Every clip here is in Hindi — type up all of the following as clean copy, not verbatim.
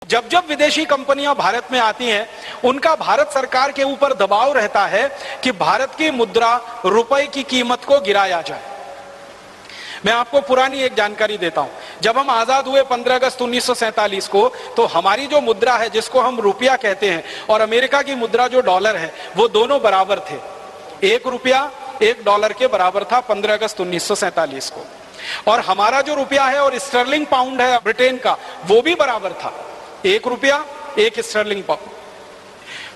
जब जब विदेशी कंपनियां भारत में आती हैं, उनका भारत सरकार के ऊपर दबाव रहता है कि भारत की मुद्रा रुपए की कीमत को गिराया जाए। मैं आपको पुरानी एक जानकारी देता हूं। जब हम आजाद हुए 15 अगस्त 1947 को, तो हमारी जो मुद्रा है, जिसको हम रुपया कहते हैं, और अमेरिका की मुद्रा जो डॉलर है, वो दोनों बराबर थे। 1 रुपया 1 डॉलर के बराबर था 15 अगस्त 1947 को। और हमारा जो रुपया है और स्टर्लिंग पाउंड है ब्रिटेन का, वो भी बराबर था। 1 रुपया 1 स्टर्लिंग पाउंड।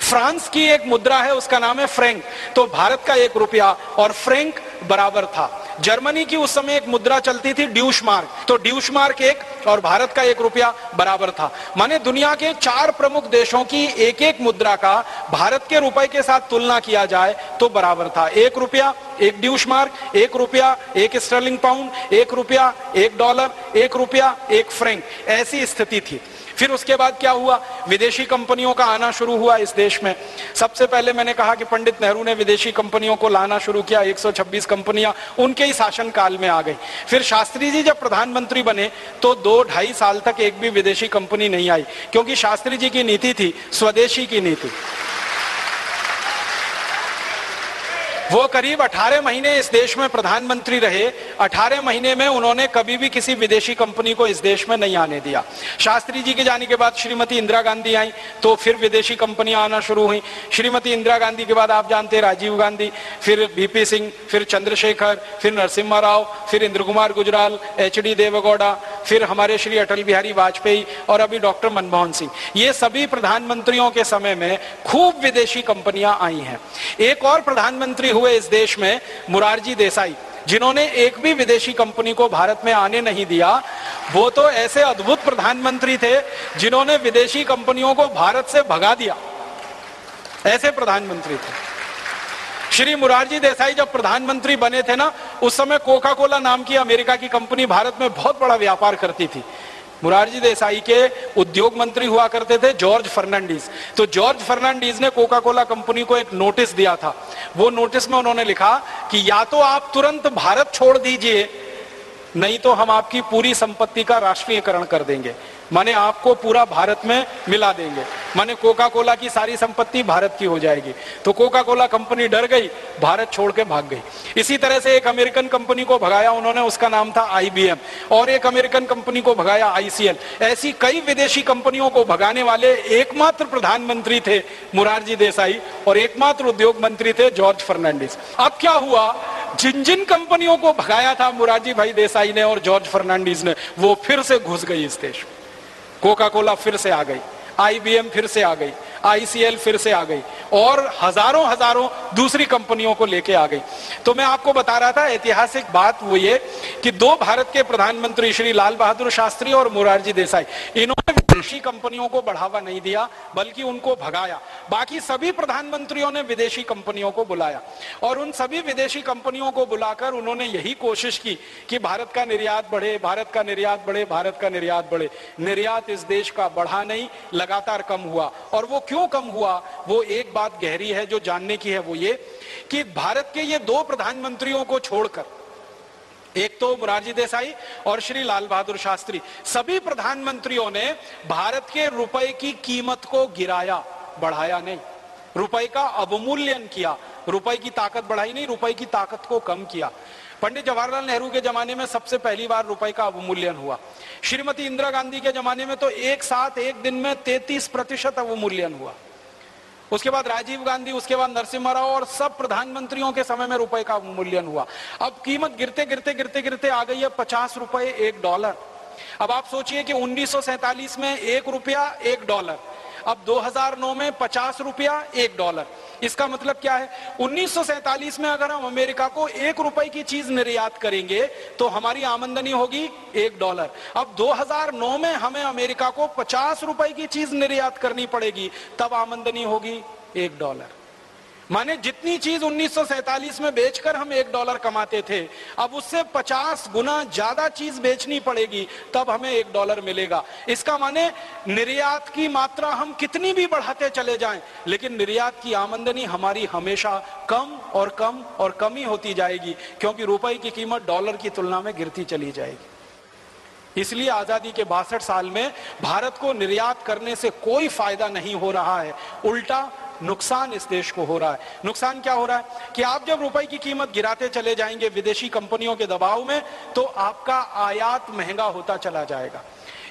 फ्रांस की एक मुद्रा है, उसका नाम है फ्रैंक, तो भारत का 1 रुपया और फ्रैंक बराबर था। जर्मनी की उस समय एक मुद्रा चलती थी ड्यूशमार्क, तो ड्यूशमार्क 1 और भारत का 1 रुपया बराबर था। माने दुनिया के 4 प्रमुख देशों की एक एक मुद्रा का भारत के रुपए के साथ तुलना किया जाए तो बराबर था। 1 रुपया 1 ड्यूशमार्क, 1 रुपया 1 स्टर्लिंग पाउंड, 1 रुपया 1 डॉलर, 1 रुपया 1 फ्रैंक, ऐसी स्थिति थी। फिर उसके बाद क्या हुआ, विदेशी कंपनियों का आना शुरू हुआ इस देश में। सबसे पहले मैंने कहा कि पंडित नेहरू ने विदेशी कंपनियों को लाना शुरू किया। 126 कंपनियां उनके ही शासनकाल में आ गई। फिर शास्त्री जी जब प्रधानमंत्री बने तो 2-2.5 साल तक एक भी विदेशी कंपनी नहीं आई, क्योंकि शास्त्री जी की नीति थी स्वदेशी की नीति। वो करीब 18 महीने इस देश में प्रधानमंत्री रहे। 18 महीने में उन्होंने कभी भी किसी विदेशी कंपनी को इस देश में नहीं आने दिया। शास्त्री जी के जाने के बाद श्रीमती इंदिरा गांधी आई, तो फिर विदेशी कंपनियां आना शुरू हुई। श्रीमती इंदिरा गांधी के बाद आप जानते हैं राजीव गांधी, फिर वीपी सिंह, फिर चंद्रशेखर, फिर नरसिम्हा राव, फिर इंद्र कुमार गुजराल, एचडी देवेगौड़ा, फिर हमारे श्री अटल बिहारी वाजपेयी और अभी डॉक्टर मनमोहन सिंह। ये सभी प्रधानमंत्रियों के समय में खूब विदेशी कंपनियां आई हैं। एक और प्रधानमंत्री हुए इस देश में, मोरारजी देसाई, जिन्होंने एक भी विदेशी कंपनी को भारत में आने नहीं दिया। वो तो ऐसे अद्भुत प्रधानमंत्री थे जिन्होंने विदेशी कंपनियों को भारत से भगा दिया, ऐसे प्रधानमंत्री थे। श्री मोरारजी देसाई जब प्रधानमंत्री बने थे ना, उस समय कोका कोला नाम की अमेरिका की कंपनी भारत में बहुत बड़ा व्यापार करती थी। मोरारजी देसाई के उद्योग मंत्री हुआ करते थे जॉर्ज फर्नांडीज। तो जॉर्ज फर्नांडीज ने कोका कोला कंपनी को एक नोटिस दिया था। वो नोटिस में उन्होंने लिखा कि या तो आप तुरंत भारत छोड़ दीजिए, नहीं तो हम आपकी पूरी संपत्ति का राष्ट्रीयकरण कर देंगे, माने आपको पूरा भारत में मिला देंगे, माने कोका कोला की सारी संपत्ति भारत की हो जाएगी। तो कोका कोला कंपनी डर गई, भारत छोड़ के भाग गई। इसी तरह से एक अमेरिकन कंपनी को भगाया उन्होंने, उसका नाम था IBM, और एक अमेरिकन कंपनी को भगाया ICL। ऐसी कई विदेशी कंपनियों को भगाने वाले एकमात्र प्रधानमंत्री थे मोरारजी देसाई, और एकमात्र उद्योग मंत्री थे जॉर्ज फर्नांडीज। अब क्या हुआ, जिन जिन कंपनियों को भगाया था मोरारजी भाई देसाई ने और जॉर्ज फर्नांडीज ने, वो फिर से घुस गई इस देश में। कोका कोला फिर से आ गई, IBM फिर से आ गई, ICL फिर से आ गई, और हजारों दूसरी कंपनियों को लेके आ गई। तो मैं आपको बता रहा था, ऐतिहासिक बात वो ये कि 2 भारत के प्रधानमंत्री श्री लाल बहादुर शास्त्री और मोरारजी देसाई, इन्होंने विदेशी कंपनियों को बढ़ावा नहीं दिया, बल्कि उनको भगाया। बाकी सभी प्रधानमंत्रियों ने विदेशी कंपनियों को बुलाया, और उन सभी विदेशी कंपनियों को बुलाकर उन्होंने यही कोशिश की कि भारत का निर्यात बढ़े, भारत का निर्यात बढ़े, भारत का निर्यात बढ़े। निर्यात इस देश का बढ़ा नहीं, लगातार कम हुआ। और वो क्यों कम हुआ, वो एक बात गहरी है जो जानने की है, वो ये कि भारत के ये 2 प्रधानमंत्रियों को छोड़कर, एक तो मोरारजी देसाई और श्री लाल बहादुर शास्त्री, सभी प्रधानमंत्रियों ने भारत के रुपए की कीमत को गिराया, बढ़ाया नहीं। रुपए का अवमूल्यन किया, रुपए की ताकत बढ़ाई नहीं, रुपए की ताकत को कम किया। पंडित जवाहरलाल नेहरू के जमाने में सबसे पहली बार रुपए का अवमूल्यन हुआ। श्रीमती इंदिरा गांधी के जमाने में तो एक साथ एक दिन में 33% अवमूल्यन हुआ। उसके बाद राजीव गांधी, उसके बाद नरसिम्हा राव, और सब प्रधानमंत्रियों के समय में रुपए का अवमूल्यन हुआ। अब कीमत गिरते गिरते गिरते गिरते आ गई है 50 रुपए 1 डॉलर। अब आप सोचिए कि 1947 में 1 रुपया 1 डॉलर, अब 2009 में 50 रुपया 1 डॉलर। इसका मतलब क्या है, 1947 में अगर हम अमेरिका को 1 रुपए की चीज निर्यात करेंगे तो हमारी आमदनी होगी 1 डॉलर। अब 2009 में हमें अमेरिका को 50 रुपए की चीज निर्यात करनी पड़ेगी, तब आमदनी होगी 1 डॉलर। माने जितनी चीज 1947 में बेचकर हम 1 डॉलर कमाते थे, अब उससे 50 गुना ज्यादा चीज बेचनी पड़ेगी, तब हमें 1 डॉलर मिलेगा। इसका माने निर्यात की मात्रा हम कितनी भी बढ़ाते चले जाएं, लेकिन निर्यात की आमदनी हमारी हमेशा कम और कम और कम ही होती जाएगी, क्योंकि रुपए की कीमत डॉलर की तुलना में गिरती चली जाएगी। इसलिए आजादी के 62 साल में भारत को निर्यात करने से कोई फायदा नहीं हो रहा है, उल्टा नुकसान इस देश को हो रहा है। नुकसान क्या हो रहा है कि आप जब रुपए की कीमत गिराते चले जाएंगे विदेशी कंपनियों के दबाव में, तो आपका आयात महंगा होता चला जाएगा।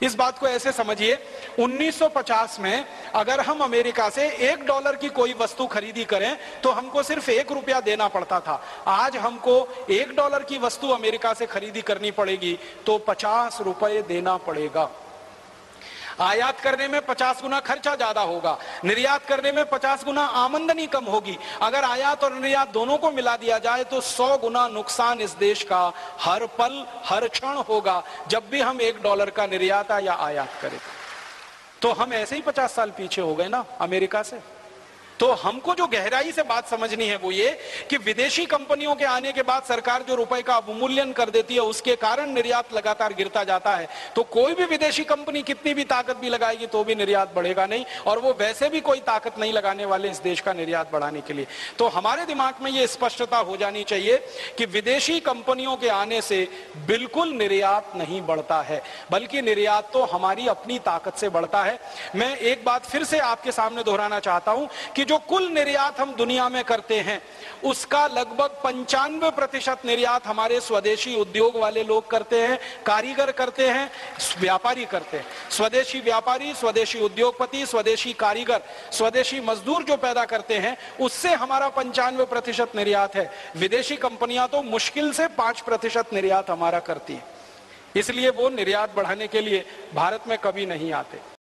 इस बात को ऐसे समझिए, 1950 में अगर हम अमेरिका से $1 की कोई वस्तु खरीदी करें तो हमको सिर्फ ₹1 देना पड़ता था। आज हमको $1 की वस्तु अमेरिका से खरीदी करनी पड़ेगी तो ₹50 देना पड़ेगा। आयात करने में 50 गुना खर्चा ज्यादा होगा, निर्यात करने में 50 गुना आमदनी कम होगी। अगर आयात और निर्यात दोनों को मिला दिया जाए तो 100 गुना नुकसान इस देश का हर पल हर क्षण होगा जब भी हम $1 का निर्यात या आयात करें। तो हम ऐसे ही 50 साल पीछे हो गए ना अमेरिका से। तो हमको जो गहराई से बात समझनी है वो ये कि विदेशी कंपनियों के आने के बाद सरकार जो रुपए का अवमूल्यन कर देती है उसके कारण निर्यात लगातार गिरता जाता है। तो कोई भी विदेशी कंपनी कितनी भी ताकत भी लगाएगी तो भी निर्यात बढ़ेगा नहीं, और वो वैसे भी कोई ताकत नहीं लगाने वाले इस देश का निर्यात बढ़ाने के लिए। तो हमारे दिमाग में ये स्पष्टता हो जानी चाहिए कि विदेशी कंपनियों के आने से बिल्कुल निर्यात नहीं बढ़ता है, बल्कि निर्यात तो हमारी अपनी ताकत से बढ़ता है। मैं एक बात फिर से आपके सामने दोहराना चाहता हूं कि जो कुल निर्यात हम दुनिया में करते हैं उसका लगभग 95% निर्यात हमारे स्वदेशी उद्योग वाले लोग करते हैं, कारीगर करते हैं, व्यापारी करते हैं। स्वदेशी व्यापारी, स्वदेशी उद्योगपति, स्वदेशी कारीगर, स्वदेशी मजदूर जो पैदा करते हैं उससे हमारा 95% निर्यात है। विदेशी कंपनियां तो मुश्किल से 5% निर्यात हमारा करती है। इसलिए वो निर्यात बढ़ाने के लिए भारत में कभी नहीं आते।